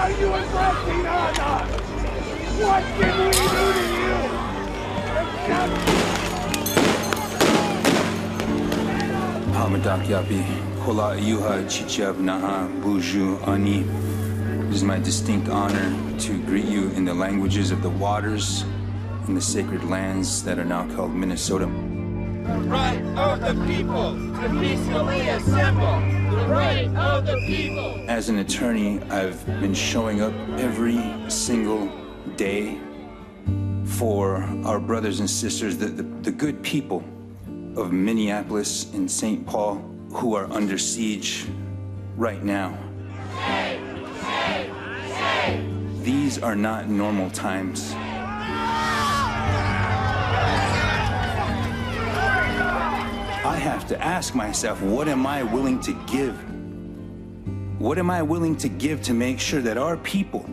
are you aggressing on us? What did we do to you? Hamadak Yapi, Kola Yuha Chichab Naha Buju Ani. It is my distinct honor to greet you in the languages of the waters and the sacred lands that are now called Minnesota. The right of the people to peacefully assemble. The right of the people. As an attorney, I've been showing up every single day for our brothers and sisters, the good people of Minneapolis and St. Paul who are under siege right now. These are not normal times. I have to ask myself, what am I willing to give? What am I willing to give to make sure that our people,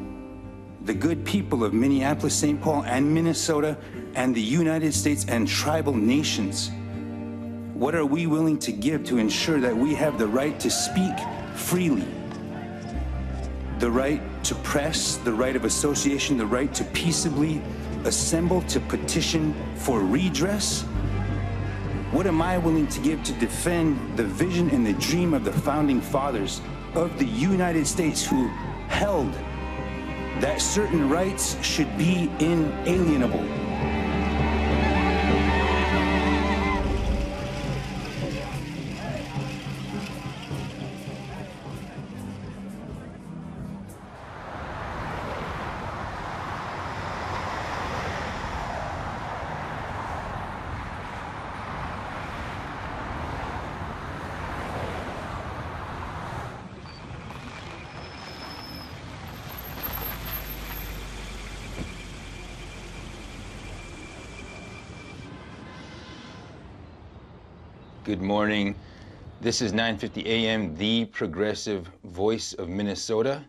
the good people of Minneapolis-Saint Paul and Minnesota and the United States and tribal nations, what are we willing to give to ensure that we have the right to speak freely? The right to press, the right of association, the right to peaceably assemble, to petition for redress? What am I willing to give to defend the vision and the dream of the founding fathers of the United States who held that certain rights should be inalienable? Good morning. This is 9:50 a.m., the progressive voice of Minnesota.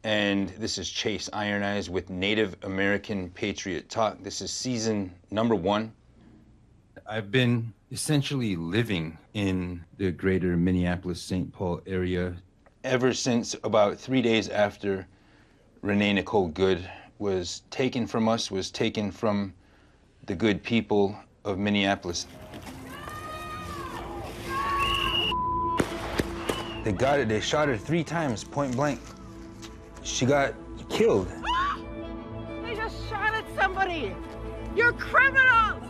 And this is Chase Iron Eyes with Native American Patriot Talk. This is season number 1. I've been essentially living in the greater Minneapolis-Saint Paul area ever since about 3 days after Renee Good was taken from us, was taken from the good people of Minneapolis. They got it. They shot her 3 times, point blank. She got killed. They just shot at somebody. You're criminals.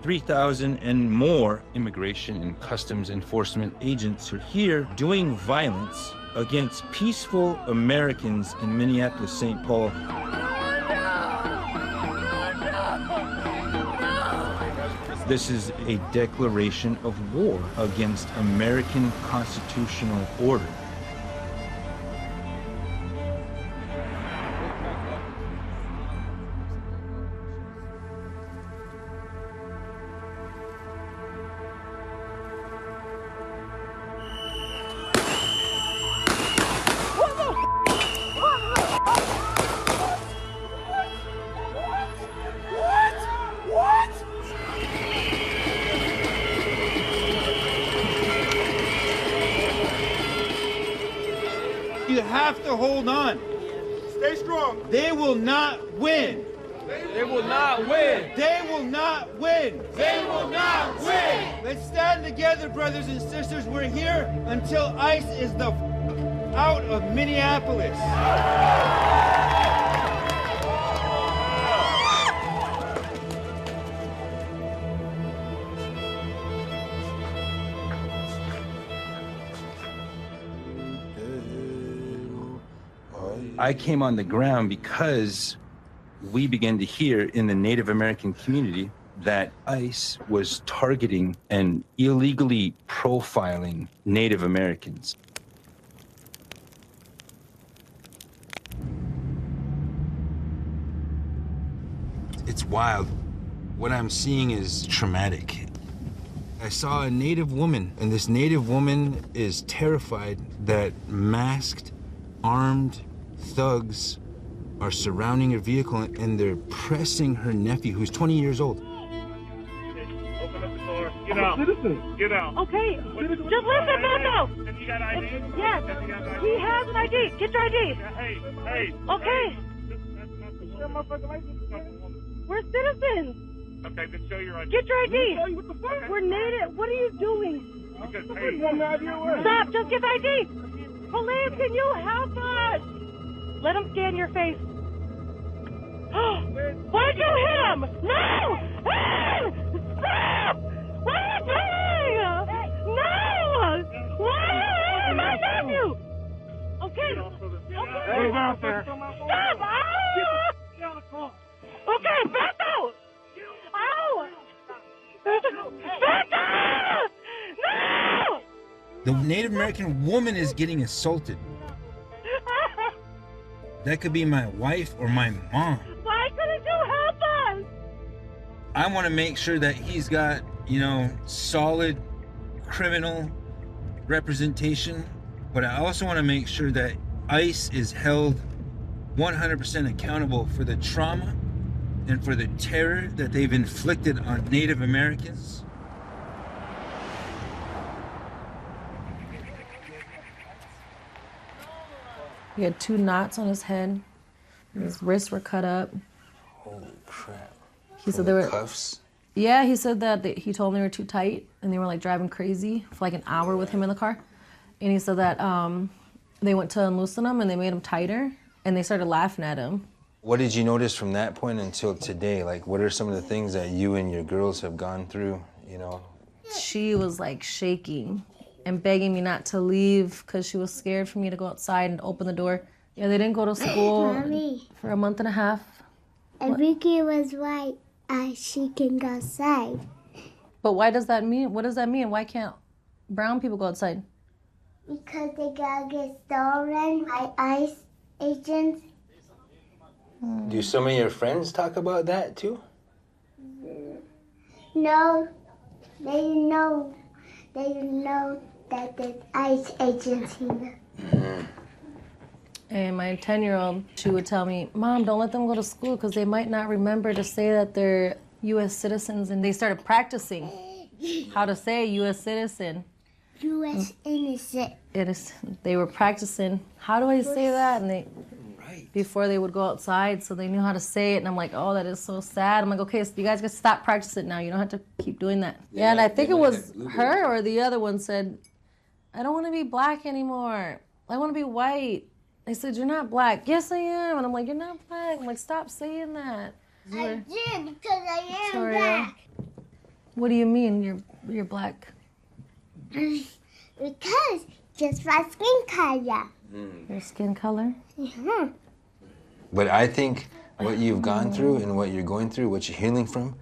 3,000 and more immigration and customs enforcement agents are here doing violence against peaceful Americans in Minneapolis-Saint Paul. This is a declaration of war against American constitutional order. You have to hold on. Stay strong. They will not win. They will not win. They will not win. They will not win. Let's stand together, brothers and sisters. We're here until ICE is out of Minneapolis. I came on the ground because we began to hear in the Native American community that ICE was targeting and illegally profiling Native Americans. It's wild. What I'm seeing is traumatic. I saw a Native woman, and this Native woman is terrified that masked, armed thugs are surrounding her vehicle and they're pressing her nephew, who's 20 years old. Open up the door. Get out. Citizen. Get out. Okay, just listen, Beto. And you got ID? Yes, he has an ID. Get your ID. Hey. Okay. That's not the woman. We're citizens. Okay, then show your ID. Get your ID. What the fuck? We're native. What are you doing? Because, hey. Stop. Just get ID. Police, can you help us? Let him scan your face. Why'd you hit him? No! Stop! What are you doing? No! Why? My nephew! Okay. Move out there. Stop! Ow! Okay, Beto! Ow! Beto! No! The Native American woman is getting assaulted. That could be my wife or my mom. Why couldn't you help us? I want to make sure that he's got, solid criminal representation, but I also want to make sure that ICE is held 100% accountable for the trauma and for the terror that they've inflicted on Native Americans. He had 2 knots on his head. His wrists were cut up. Holy crap. He said they were cuffs? Yeah, he said that he told them they were too tight and they were like driving crazy for like an hour with him in the car. And he said that they went to unloosen him and they made him tighter and they started laughing at him. What did you notice from that point until today? Like, what are some of the things that you and your girls have gone through, She was like shaking and begging me not to leave because she was scared for me to go outside and open the door. Yeah, they didn't go to school Mommy. for a month and a half. And Vicky was right. She can go outside. But why does that mean? What does that mean? Why can't brown people go outside? Because they gotta get stolen by ICE agents. Do some of your friends talk about that too? No, they know that there's ICE agents here. Mm-hmm. And my 10-year-old, she would tell me, Mom, don't let them go to school because they might not remember to say that they're U.S. citizens. And they started practicing how to say U.S. citizen. U.S. innocent. They were practicing, how do I say that? And before they would go outside, so they knew how to say it. And I'm like, oh, that is so sad. I'm like, okay, so you guys can stop practicing now. You don't have to keep doing that. Yeah, and I think it was her or the other one said, I don't want to be black anymore. I want to be white. They said, you're not black. Yes, I am. And I'm like, you're not black. I'm like, stop saying that. I did because I am black. What do you mean you're black? Because just my skin color. Your skin color? Mm-hmm. But I think what you've gone through and what you're going through, what you're healing from,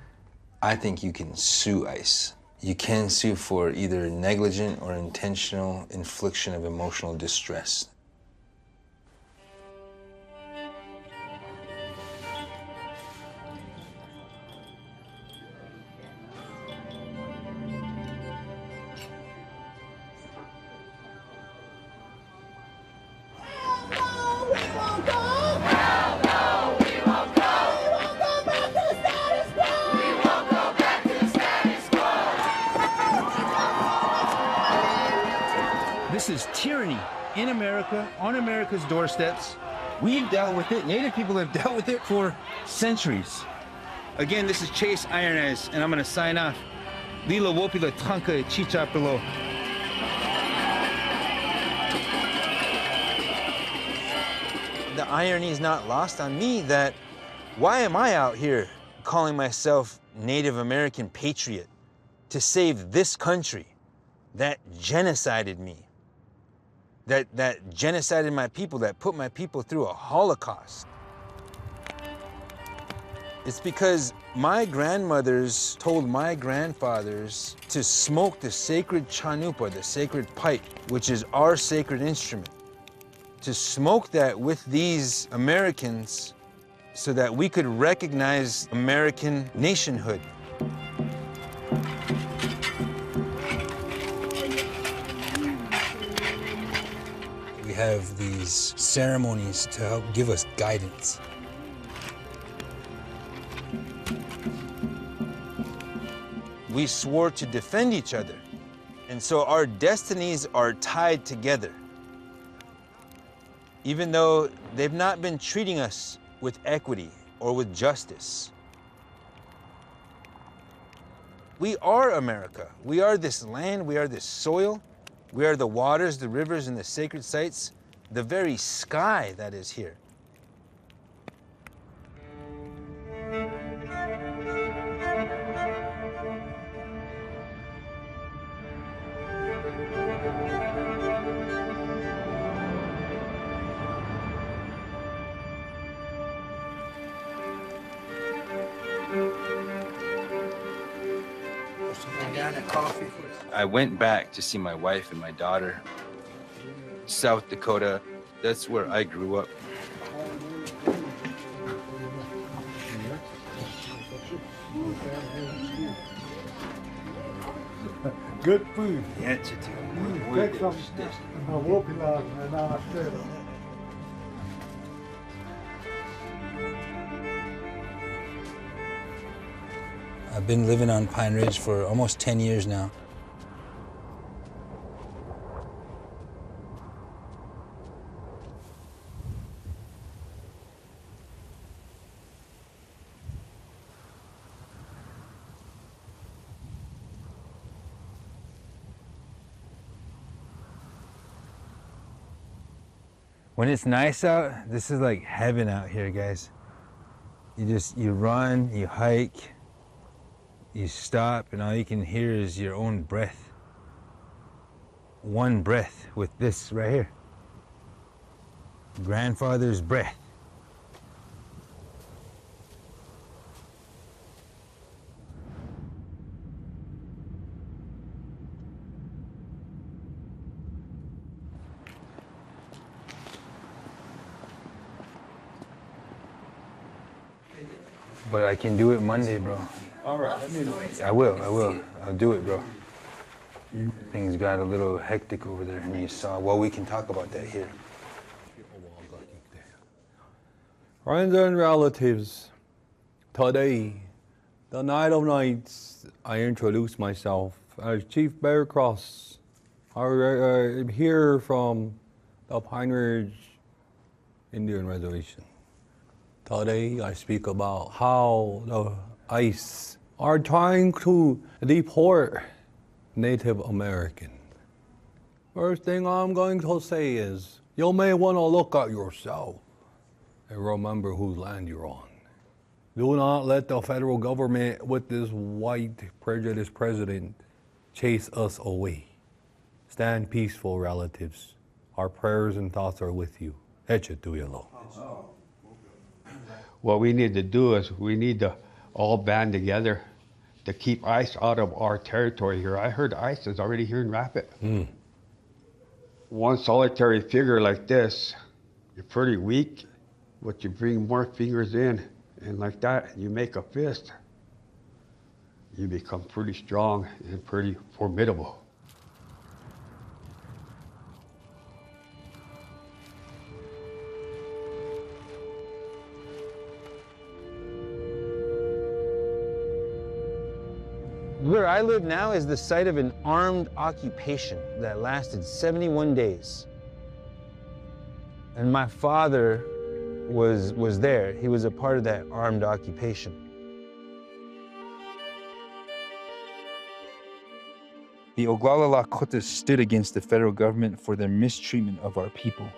I think you can sue ICE. You can sue for either negligent or intentional infliction of emotional distress. This is tyranny in America, on America's doorsteps. We've dealt with it. Native people have dealt with it for centuries. Again, this is Chase Iron Eyes, and I'm going to sign off. Lila Wopila Tranka Chicha Below. The irony is not lost on me that why am I out here calling myself Native American patriot to save this country that genocided me, that genocided my people, that put my people through a Holocaust? It's because my grandmothers told my grandfathers to smoke the sacred chanupa, the sacred pipe, which is our sacred instrument, to smoke that with these Americans so that we could recognize American nationhood. We have these ceremonies to help give us guidance. We swore to defend each other. And so our destinies are tied together. Even though they've not been treating us with equity or with justice. We are America. We are this land, we are this soil, we are the waters, the rivers, and the sacred sites, the very sky that is here. I went back to see my wife and my daughter. South Dakota, that's where I grew up. Good food. I've been living on Pine Ridge for almost 10 years now. When it's nice out, this is like heaven out here, guys. You run, you hike, you stop, and all you can hear is your own breath. One breath with this right here. Grandfather's breath. But I can do it Monday, bro. All right. I will. I'll do it, bro. Things got a little hectic over there, and you saw, well, we can talk about that here. Friends and relatives, today, the night of nights, I introduce myself as Chief Bear Cross. I'm here from the Pine Ridge Indian Reservation. Today, I speak about how the ICE are trying to deport Native American. First thing I'm going to say is, you may want to look at yourself and remember whose land you're on. Do not let the federal government with this white prejudiced president chase us away. Stand peaceful, relatives. Our prayers and thoughts are with you. What we need to do is we need to all band together to keep ICE out of our territory here. I heard ICE is already here in Rapid. One solitary figure like this, you're pretty weak, but you bring more fingers in, and like that, you make a fist. You become pretty strong and pretty formidable. Where I live now is the site of an armed occupation that lasted 71 days. And my father was there. He was a part of that armed occupation. The Oglala Lakota stood against the federal government for their mistreatment of our people.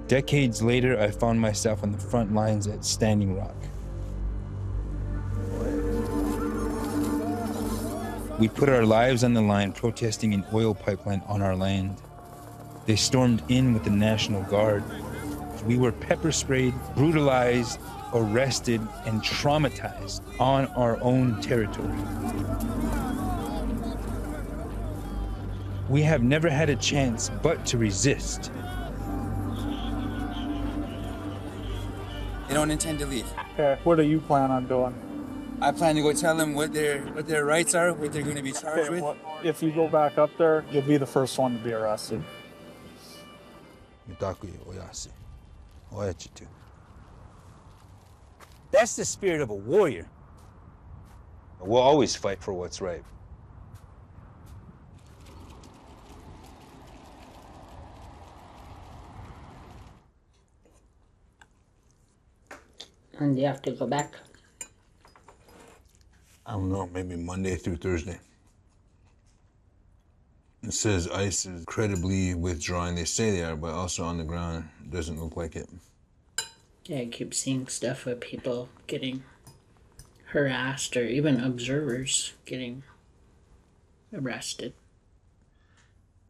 Decades later, I found myself on the front lines at Standing Rock. We put our lives on the line protesting an oil pipeline on our land. They stormed in with the National Guard. We were pepper sprayed, brutalized, arrested, and traumatized on our own territory. We have never had a chance but to resist. They don't intend to leave. Okay, what do you plan on doing? I plan to go tell them what their rights are, what they're going to be charged with. Well, if you go back up there, you'll be the first one to be arrested. That's the spirit of a warrior. We'll always fight for what's right. And you have to go back? I don't know, maybe Monday through Thursday. It says ICE is credibly withdrawing. They say they are, but also on the ground, it doesn't look like it. Yeah, I keep seeing stuff with people getting harassed, or even observers getting arrested.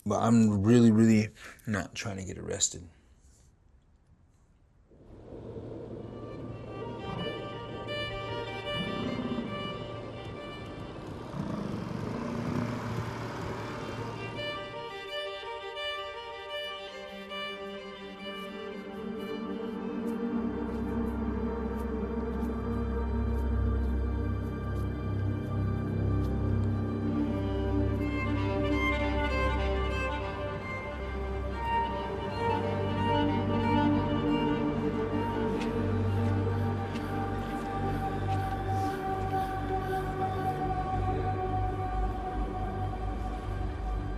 But I'm really, really not trying to get arrested.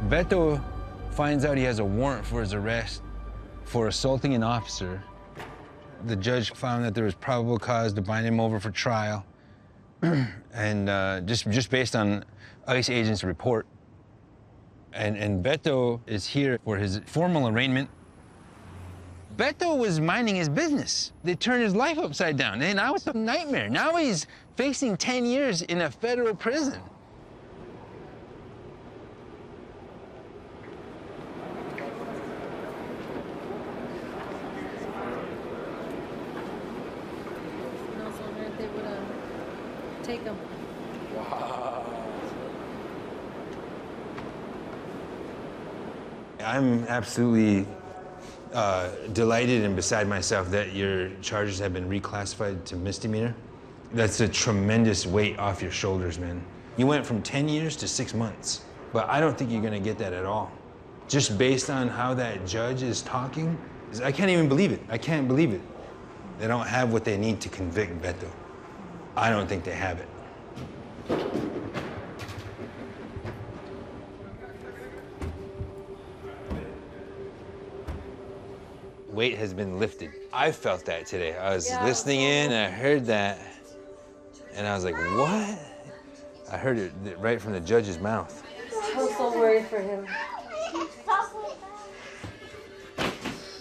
Beto finds out he has a warrant for his arrest for assaulting an officer. The judge found that there was probable cause to bind him over for trial. And just based on ICE agent's report. And Beto is here for his formal arraignment. Beto was minding his business. They turned his life upside down, and now it's a nightmare. Now he's facing 10 years in a federal prison. Take him. Wow. I'm absolutely delighted and beside myself that your charges have been reclassified to misdemeanor. That's a tremendous weight off your shoulders, man. You went from 10 years to 6 months, but I don't think you're gonna get that at all. Just based on how that judge is talking, I can't even believe it. I can't believe it. They don't have what they need to convict Beto. I don't think they have it. Weight has been lifted. I felt that today. I was listening in and I heard that, and I was like, what? I heard it right from the judge's mouth. I'm so worried for him.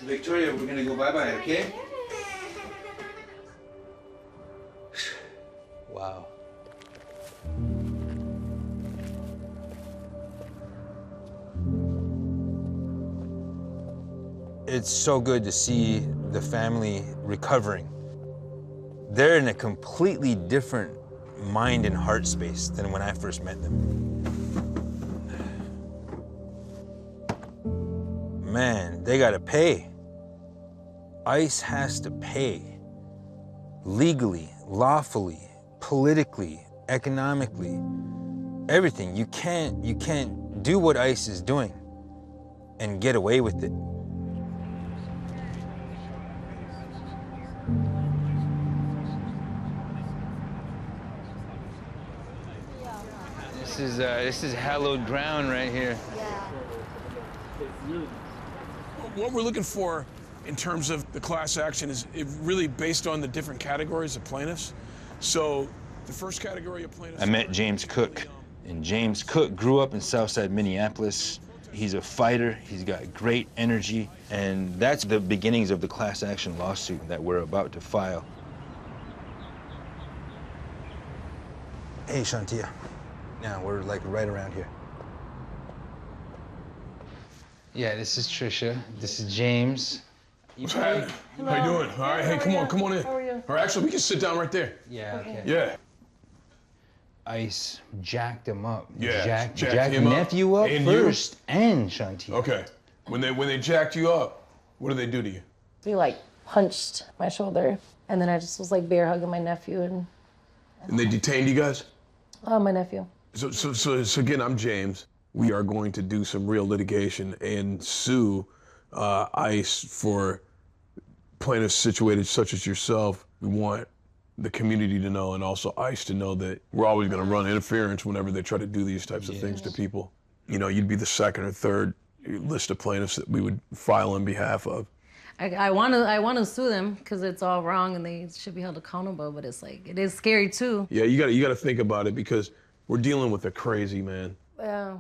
Victoria, we're gonna go bye-bye, okay? Wow. It's so good to see the family recovering. They're in a completely different mind and heart space than when I first met them. Man, they gotta pay. ICE has to pay. Legally, lawfully, politically, economically, everything. You can't do what ICE is doing and get away with it. This is hallowed ground right here. What we're looking for in terms of the class action is really based on the different categories of plaintiffs. So the first category of plaintiffs... I met James Cook, and James Cook grew up in Southside Minneapolis. He's a fighter, he's got great energy, and that's the beginnings of the class action lawsuit that we're about to file. Hey, Shantia. Now, we're like right around here. Yeah, this is Trisha. This is James. What's happening? How you doing? All right, hey, come on in. How are you? All right, actually, we can sit down right there. Yeah, okay. Yeah. ICE jacked him up. Yeah, Jacked him nephew up and first and Shantia. Okay. When they jacked you up, what did they do to you? He like punched my shoulder, and then I just was like bear hugging my nephew and they detained you guys? my nephew. So again, I'm James. We are going to do some real litigation and sue ICE for plaintiffs situated such as yourself. We want the community to know, and also ICE to know, that we're always going to run interference whenever they try to do these types of things to people. You know, you'd be the second or third list of plaintiffs that we would file on behalf of. I want to sue them because it's all wrong and they should be held accountable. But it's like, it is scary too. Yeah, you got to think about it, because we're dealing with a crazy man. Yeah.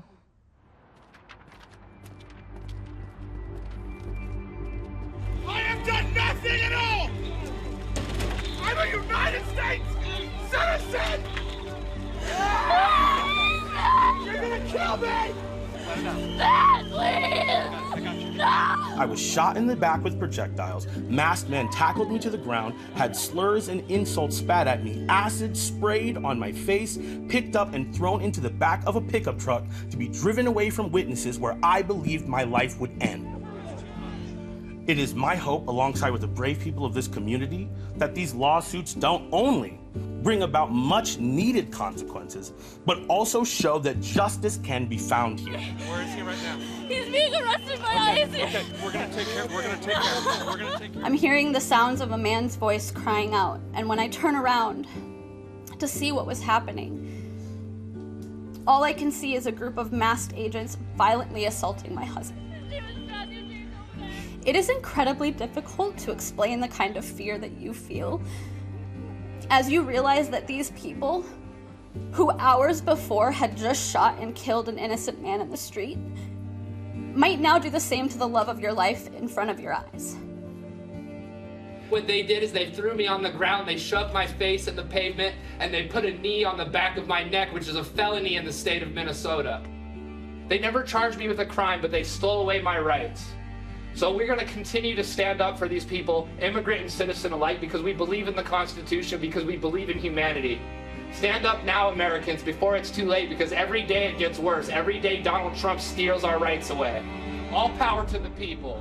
I have done nothing at all! I'm a United States citizen! You're gonna kill me! I was shot in the back with projectiles. Masked men tackled me to the ground, had slurs and insults spat at me, acid sprayed on my face, picked up and thrown into the back of a pickup truck to be driven away from witnesses where I believed my life would end. It is my hope, alongside with the brave people of this community, that these lawsuits don't only bring about much needed consequences, but also show that justice can be found here. Where is he right now? He's being arrested by ICE. Okay, we're gonna take care of it. I'm hearing the sounds of a man's voice crying out, and when I turn around to see what was happening, all I can see is a group of masked agents violently assaulting my husband. It is incredibly difficult to explain the kind of fear that you feel as you realize that these people, who hours before had just shot and killed an innocent man in the street, might now do the same to the love of your life in front of your eyes. What they did is they threw me on the ground, they shoved my face in the pavement, and they put a knee on the back of my neck, which is a felony in the state of Minnesota. They never charged me with a crime, but they stole away my rights. So we're going to continue to stand up for these people, immigrant and citizen alike, because we believe in the Constitution, because we believe in humanity. Stand up now, Americans, before it's too late, because every day it gets worse. Every day Donald Trump steals our rights away. All power to the people.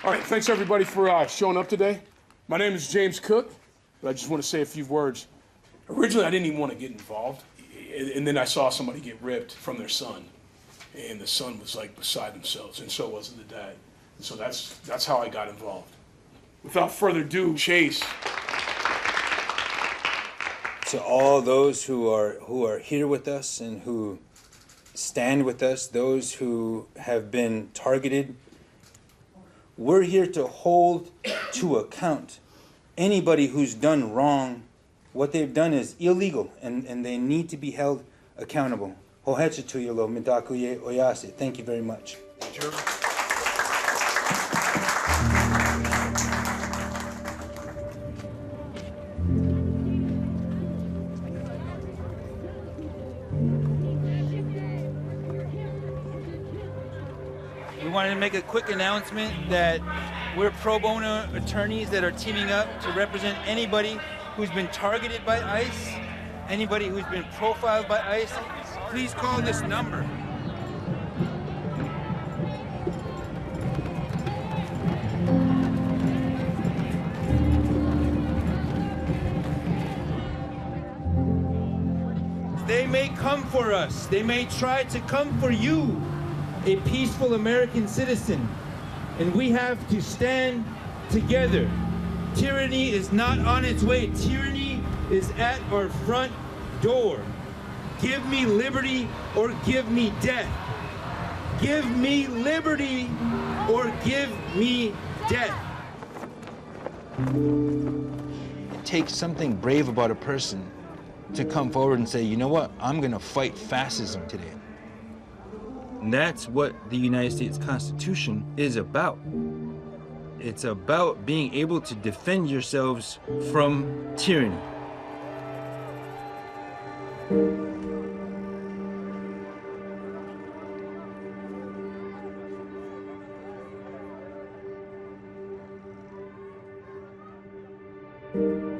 All right, thanks everybody for showing up today. My name is James Cook, but I just want to say a few words. Originally, I didn't even want to get involved. And then I saw somebody get ripped from their son, and the son was like beside themselves, and so was the dad. And so that's how I got involved. Without further ado, Chase. To all those who are here with us and who stand with us, those who have been targeted, we're here to hold to account anybody who's done wrong. What they've done is illegal, and they need to be held accountable. Thank you very much. We wanted to make a quick announcement that we're pro bono attorneys that are teaming up to represent anybody who's been targeted by ICE, anybody who's been profiled by ICE. Please call this number. They may come for us. They may try to come for you, a peaceful American citizen. And we have to stand together. Tyranny is not on its way. Tyranny is at our front door. Give me liberty or give me death. Give me liberty or give me death. It takes something brave about a person to come forward and say, you know what, I'm gonna fight fascism today. And that's what the United States Constitution is about. It's about being able to defend yourselves from tyranny. you.